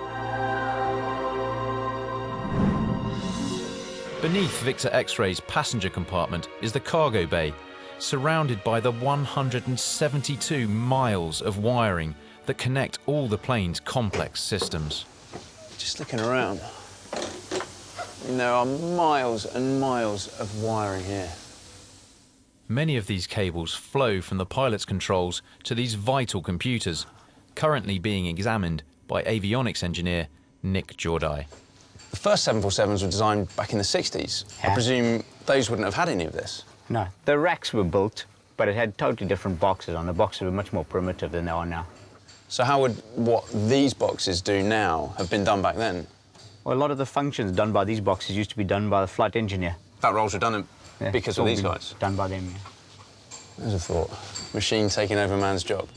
Beneath Victor X-Ray's passenger compartment is the cargo bay, surrounded by the 172 miles of wiring that connect all the plane's complex systems. Just looking around, there are miles and miles of wiring here. Many of these cables flow from the pilot's controls to these vital computers, currently being examined by avionics engineer Nick Jordi. The first 747s were designed back in the 60s. I presume those wouldn't have had any of this? No, the racks were built, but it had totally different boxes on. The boxes were much more primitive than they are now. So how would what these boxes do now have been done back then? Well, a lot of the functions done by these boxes used to be done by the flight engineer. That role's redundant because it's of all these been guys? Done by them, yeah. There's a thought. Machine taking over man's job.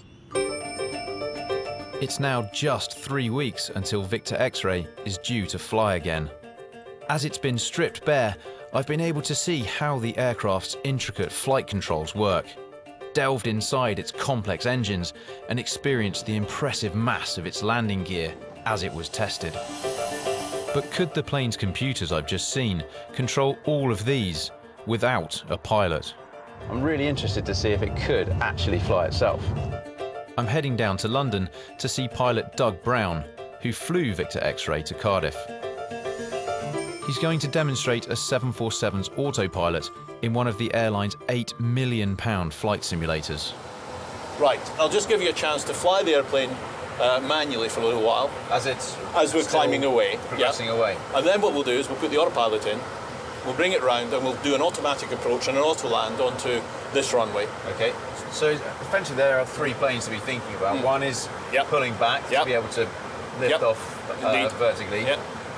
It's now just 3 weeks until Victor X-Ray is due to fly again. As it's been stripped bare, I've been able to see how the aircraft's intricate flight controls work, delved inside its complex engines, and experienced the impressive mass of its landing gear as it was tested. But could the plane's computers I've just seen control all of these without a pilot? I'm really interested to see if it could actually fly itself. I'm heading down to London to see pilot Doug Brown, who flew Victor X-Ray to Cardiff. He's going to demonstrate a 747's autopilot in one of the airline's £8 million flight simulators. Right, I'll just give you a chance to fly the airplane manually for a little while. As we're climbing away. Progressing away. And then what we'll do is we'll put the autopilot in, we'll bring it round and we'll do an automatic approach and an auto land onto this runway. Okay, so essentially there are 3 planes to be thinking about. One is pulling back to be able to lift off vertically.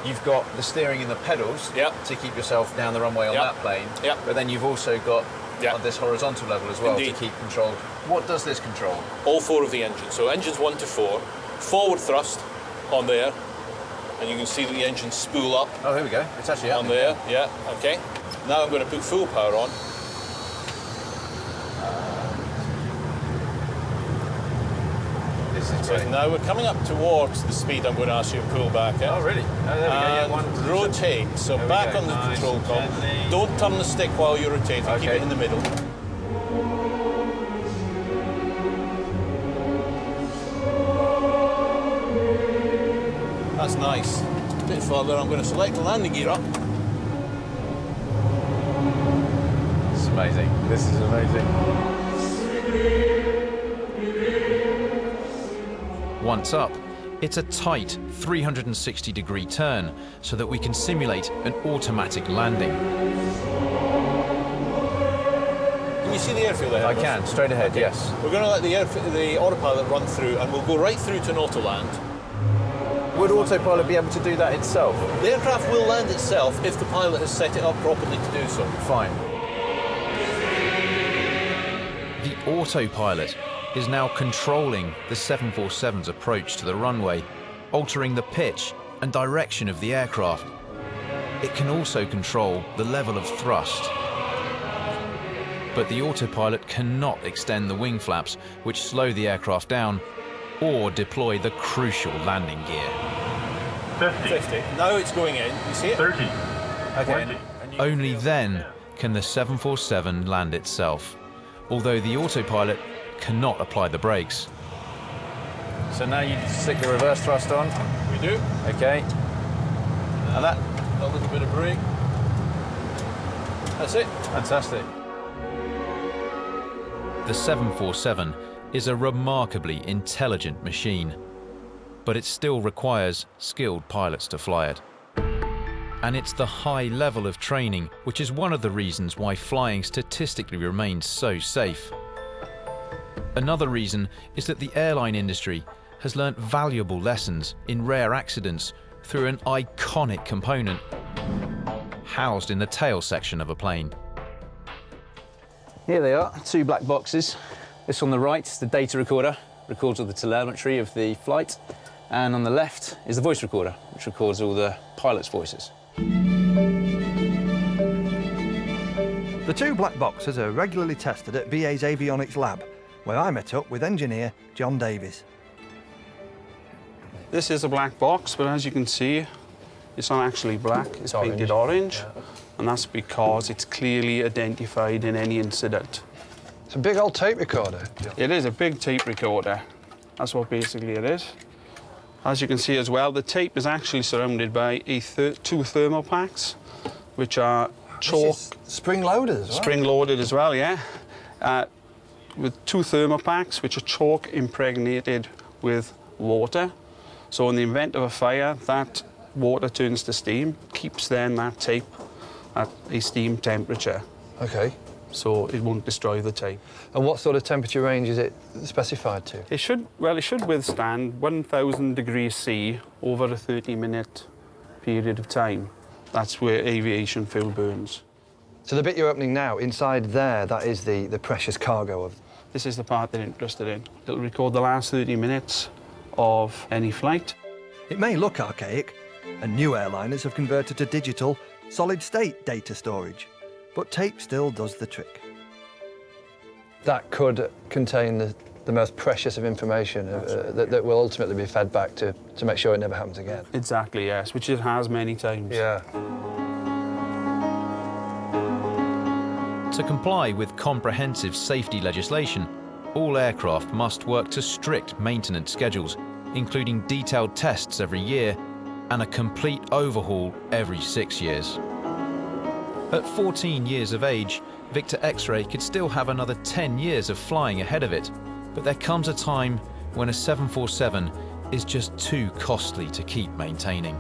You've got the steering and the pedals to keep yourself down the runway on that plane. But then you've also got on this horizontal level as well to keep control. What does this control? All 4 of the engines. So engines 1 to 4, forward thrust on there, and you can see the engines spool up. Oh, here we go. It's actually on there. Yeah. Okay. Now I'm going to put full power on. Right, now we're coming up towards the speed I'm going to ask you to pull back at. Oh, really? Oh, there we go. And rotate. So back on the control column. Don't turn the stick while you're rotating. Keep it in the middle. That's nice. A bit further, I'm going to select the landing gear up. It's amazing. This is amazing. Once up, it's a tight 360-degree turn so that we can simulate an automatic landing. Can you see the airfield ahead? I can, straight ahead, yes. We're going to let the autopilot run through and we'll go right through to an auto land. Would autopilot be able to do that itself? The aircraft will land itself if the pilot has set it up properly to do so. Fine. The autopilot is now controlling the 747's approach to the runway, altering the pitch and direction of the aircraft. It can also control the level of thrust. But the autopilot cannot extend the wing flaps, which slow the aircraft down, or deploy the crucial landing gear. 50. Now it's going in. You see it? 30. Okay. Only then can the 747 land itself, although the autopilot cannot apply the brakes. So now you stick the reverse thrust on? We do. Okay. And that? A little bit of brake. That's it. Fantastic. The 747 is a remarkably intelligent machine, but it still requires skilled pilots to fly it. And it's the high level of training which is one of the reasons why flying statistically remains so safe. Another reason is that the airline industry has learnt valuable lessons in rare accidents through an iconic component housed in the tail section of a plane. Here they are, 2 black boxes. This on the right is the data recorder, records all the telemetry of the flight. And on the left is the voice recorder, which records all the pilots' voices. The two black boxes are regularly tested at BA's avionics lab, where I met up with engineer John Davies. This is a black box, but as you can see, it's not actually black, it's painted orange. And that's because it's clearly identified in any incident. It's a big old tape recorder. It is a big tape recorder. That's what basically it is. As you can see as well, the tape is actually surrounded by two thermal packs, which are chalk. Spring-loaded as well? Spring-loaded as well, yeah. With two thermal packs, which are chalk impregnated with water. So in the event of a fire, that water turns to steam, keeps then that tape at a steam temperature. OK. So it won't destroy the tape. And what sort of temperature range is it specified to? It should withstand 1,000 degrees C over a 30-minute period of time. That's where aviation fuel burns. So the bit you're opening now, inside there, that is the precious cargo of... This is the part they're interested in. It'll record the last 30 minutes of any flight. It may look archaic, and new airliners have converted to digital, solid-state data storage, but tape still does the trick. That could contain the most precious of information that will ultimately be fed back to make sure it never happens again. Exactly, yes, which it has many times. Yeah. To comply with comprehensive safety legislation, all aircraft must work to strict maintenance schedules, including detailed tests every year and a complete overhaul every 6 years. At 14 years of age, Victor X-Ray could still have another 10 years of flying ahead of it, but there comes a time when a 747 is just too costly to keep maintaining.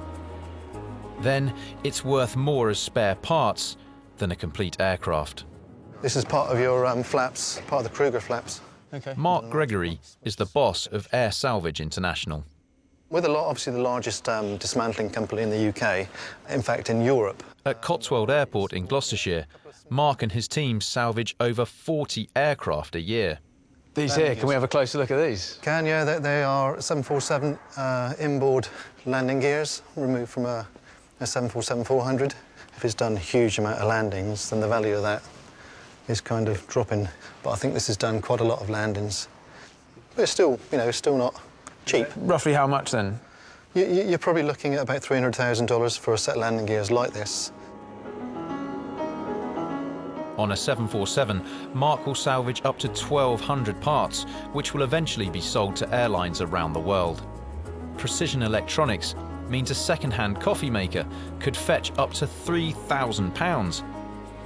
Then it's worth more as spare parts than a complete aircraft. This is part of your flaps, part of the Kruger flaps. Okay. Mark Gregory is the boss of Air Salvage International. We're obviously the largest dismantling company in the UK, in fact in Europe. At Cotswold Airport in Gloucestershire, Mark and his team salvage over 40 aircraft a year. These here, can we have a closer look at these? Can, yeah, they are 747 inboard landing gears removed from a 747-400. If it's done a huge amount of landings, then the value of that is kind of dropping. But I think this has done quite a lot of landings. But it's still, still not cheap. Roughly how much then? You're probably looking at about $300,000 for a set of landing gears like this. On a 747, Mark will salvage up to 1,200 parts, which will eventually be sold to airlines around the world. Precision electronics means a second-hand coffee maker could fetch up to £3,000.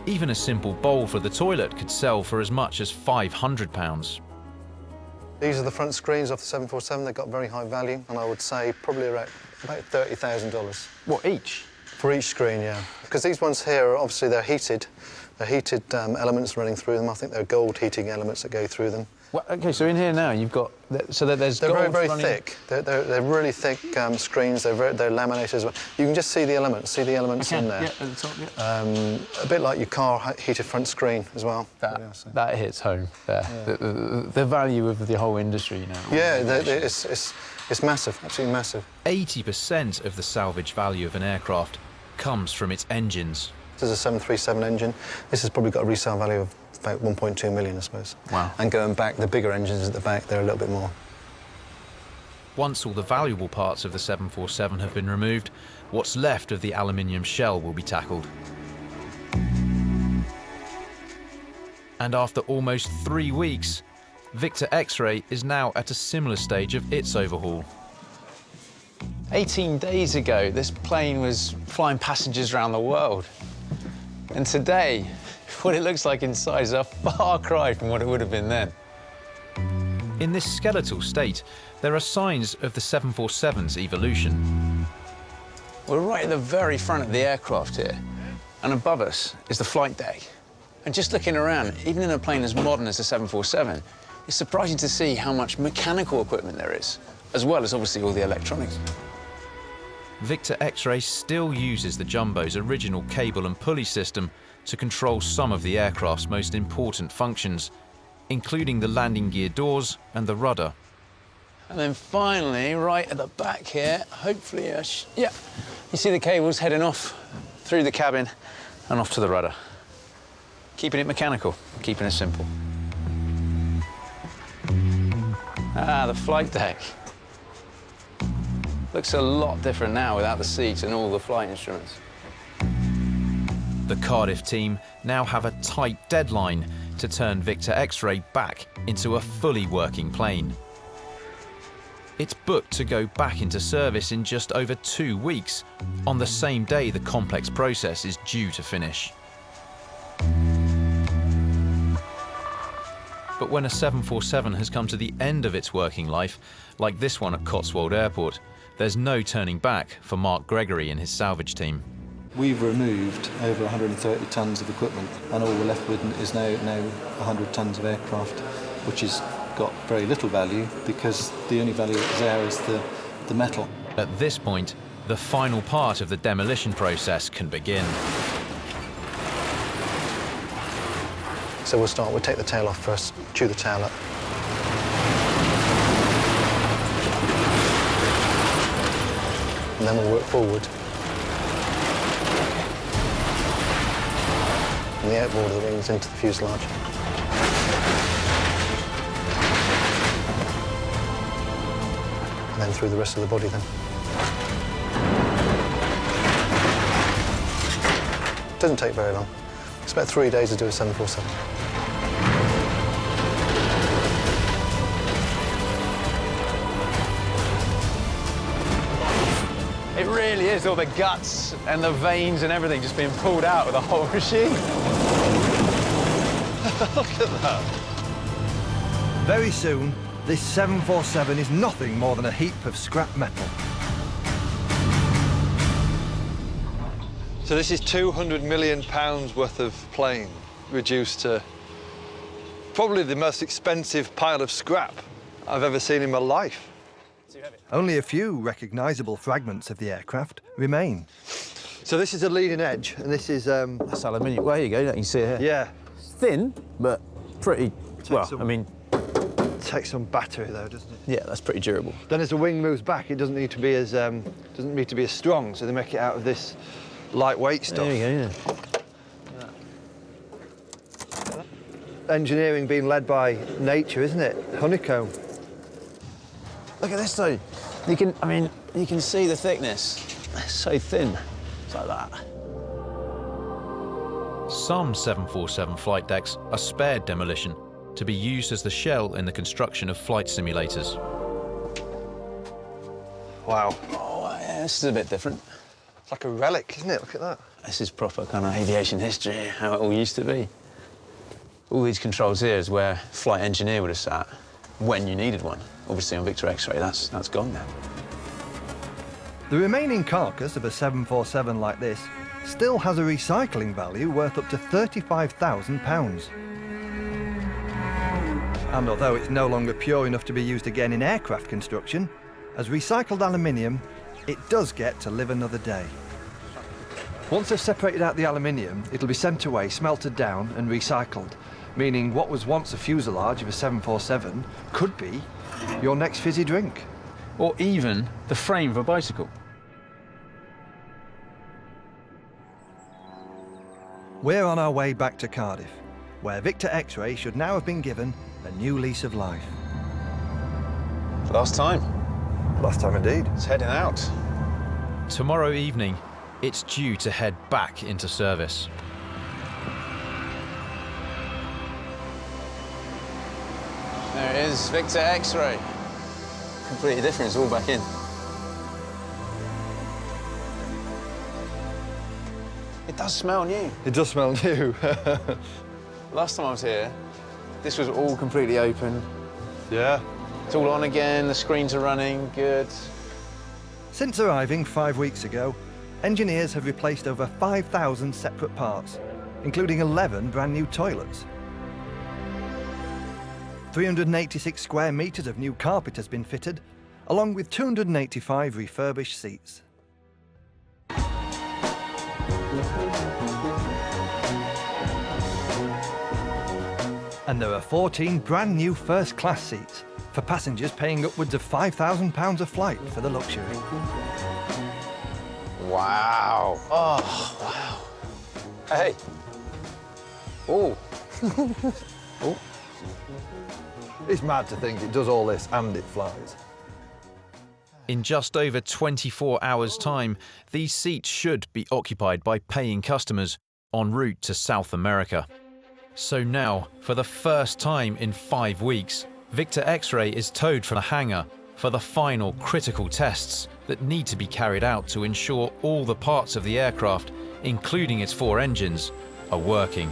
Even a simple bowl for the toilet could sell for as much as £500. These are the front screens off the 747. They've got very high value, and I would say probably about $30,000. What, each? For each screen, yeah. Because these ones here, obviously, they're heated. They're heated elements running through them. I think they're gold heating elements that go through them. Well, OK, so in here now you've got... So that there's They're gold very running... thick. They're really thick screens. They're laminated as well. You can just see the elements. In there. Yeah, at the top, yeah. A bit like your car heated front screen as well. That hits home there. Yeah. The value of the whole industry now. Yeah, it's massive, absolutely massive. 80% of the salvage value of an aircraft comes from its engines. This is a 737 engine. This has probably got a resale value of about 1.2 million, I suppose. Wow. And going back, the bigger engines at the back, they're a little bit more. Once all the valuable parts of the 747 have been removed, what's left of the aluminium shell will be tackled. And after almost 3 weeks, Victor X-Ray is now at a similar stage of its overhaul. 18 days ago, this plane was flying passengers around the world. And today, what it looks like inside is a far cry from what it would have been then. In this skeletal state, there are signs of the 747's evolution. We're right at the very front of the aircraft here, and above us is the flight deck. And just looking around, even in a plane as modern as the 747, it's surprising to see how much mechanical equipment there is, as well as obviously all the electronics. Victor X-Ray still uses the Jumbo's original cable and pulley system to control some of the aircraft's most important functions, including the landing gear doors and the rudder. And then finally, right at the back here, hopefully, yeah, you see the cables heading off through the cabin and off to the rudder. Keeping it mechanical, keeping it simple. Ah, the flight deck. Looks a lot different now without the seats and all the flight instruments. The Cardiff team now have a tight deadline to turn Victor X-Ray back into a fully working plane. It's booked to go back into service in just over 2 weeks, on the same day the complex process is due to finish. But when a 747 has come to the end of its working life, like this one at Cotswold Airport, there's no turning back for Mark Gregory and his salvage team. We've removed over 130 tonnes of equipment, and all we're left with is now 100 tonnes of aircraft, which has got very little value because the only value that's there is the metal. At this point, the final part of the demolition process can begin. So we'll take the tail off first, chew the tail up. And then we'll work forward. And the outboard of the wings into the fuselage. And then through the rest of the body then. Doesn't take very long. It's about 3 days to do a 747. It really is all the guts and the veins and everything just being pulled out of the whole machine. Look at that. Very soon, this 747 is nothing more than a heap of scrap metal. So this is £200 million worth of plane reduced to probably the most expensive pile of scrap I've ever seen in my life. Only a few recognisable fragments of the aircraft remain. So this is a leading edge, and this is... That's aluminium. Well, there you go, you can see it here. Yeah. It's thin, but pretty... I mean... Takes some battery, though, doesn't it? Yeah, that's pretty durable. Then as the wing moves back, it doesn't need to be as strong, so they make it out of this lightweight stuff. There you go, yeah. Engineering being led by nature, isn't it? Honeycomb. Look at this, though. You can see the thickness. It's so thin. It's like that. Some 747 flight decks are spared demolition to be used as the shell in the construction of flight simulators. Wow. Oh, yeah, this is a bit different. It's like a relic, isn't it? Look at that. This is proper kind of aviation history, how it all used to be. All these controls here is where flight engineer would have sat when you needed one. Obviously on Victor X-Ray, that's gone now. The remaining carcass of a 747 like this still has a recycling value worth up to £35,000. And although it's no longer pure enough to be used again in aircraft construction, as recycled aluminium, it does get to live another day. Once they've separated out the aluminium, it'll be sent away, smelted down and recycled, meaning what was once a fuselage of a 747 could be your next fizzy drink. Or even the frame of a bicycle. We're on our way back to Cardiff, where Victor X-Ray should now have been given a new lease of life. Last time. Last time indeed. It's heading out. Tomorrow evening, it's due to head back into service. There it is, Victor X-Ray. Completely different, it's all back in. It does smell new. It does smell new. Last time I was here, this was all completely open. Yeah. It's all on again, the screens are running, good. Since arriving 5 weeks ago, engineers have replaced over 5,000 separate parts, including 11 brand new toilets. 386 square metres of new carpet has been fitted, along with 285 refurbished seats. And there are 14 brand new first-class seats, for passengers paying upwards of £5,000 a flight for the luxury. Wow. Oh, wow. Hey. Oh. Oh. It's mad to think it does all this and it flies. In just over 24 hours' time, these seats should be occupied by paying customers en route to South America. So now, for the first time in 5 weeks, Victor X-Ray is towed from the hangar for the final critical tests that need to be carried out to ensure all the parts of the aircraft, including its 4 engines, are working.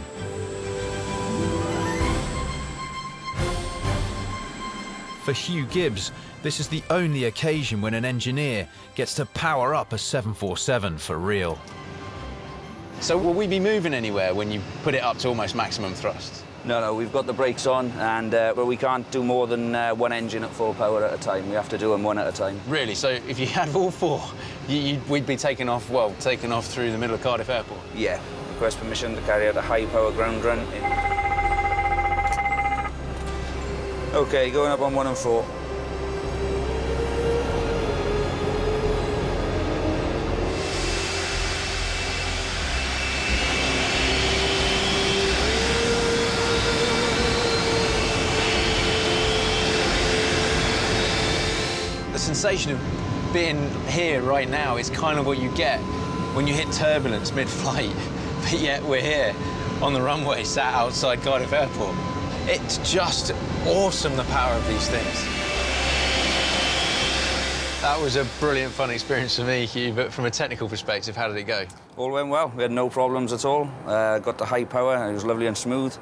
For Hugh Gibbs, this is the only occasion when an engineer gets to power up a 747 for real. So will we be moving anywhere when you put it up to almost maximum thrust? No, we've got the brakes on, and well, we can't do more than one engine at full power at a time. We have to do them one at a time. Really? So if you had all 4, we'd be taken off through the middle of Cardiff Airport? Yeah. Request permission to carry out a high-power ground run. OK, going up on 1 and 4. The sensation of being here right now is kind of what you get when you hit turbulence mid-flight, but yet we're here on the runway sat outside Cardiff Airport. It's just awesome, the power of these things. That was a brilliant, fun experience for me, Hugh, but from a technical perspective, how did it go? All went well. We had no problems at all. Got the high power, it was lovely and smooth,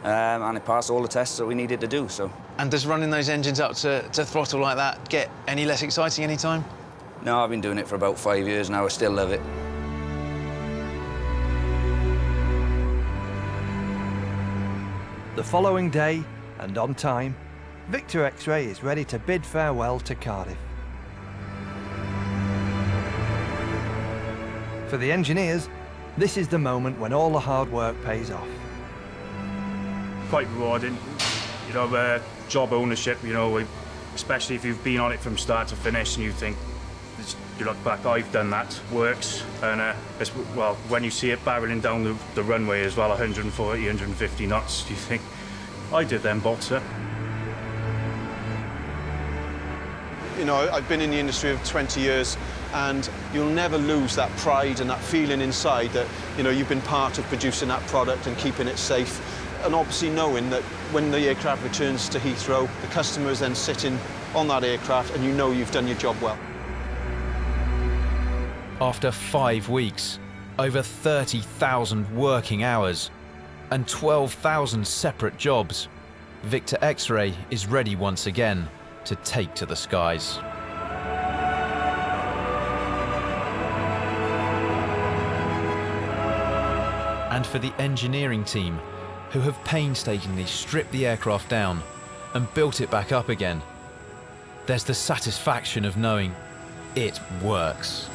and it passed all the tests that we needed to do, so. And does running those engines up to throttle like that get any less exciting any time? No, I've been doing it for about 5 years now. I still love it. The following day, and on time, Victor X-Ray is ready to bid farewell to Cardiff. For the engineers, this is the moment when all the hard work pays off. Quite rewarding, you know, job ownership, you know, especially if you've been on it from start to finish and you think, you look back, I've done that, works, and well, when you see it barreling down the runway as well, 140, 150 knots, you think, I did them bolts up. You know, I've been in the industry of 20 years, and you'll never lose that pride and that feeling inside that, you know, you've been part of producing that product and keeping it safe. And obviously knowing that when the aircraft returns to Heathrow, the customer is then sitting on that aircraft and you know you've done your job well. After 5 weeks, over 30,000 working hours, and 12,000 separate jobs, Victor X-Ray is ready once again to take to the skies. And for the engineering team, who have painstakingly stripped the aircraft down and built it back up again, there's the satisfaction of knowing it works.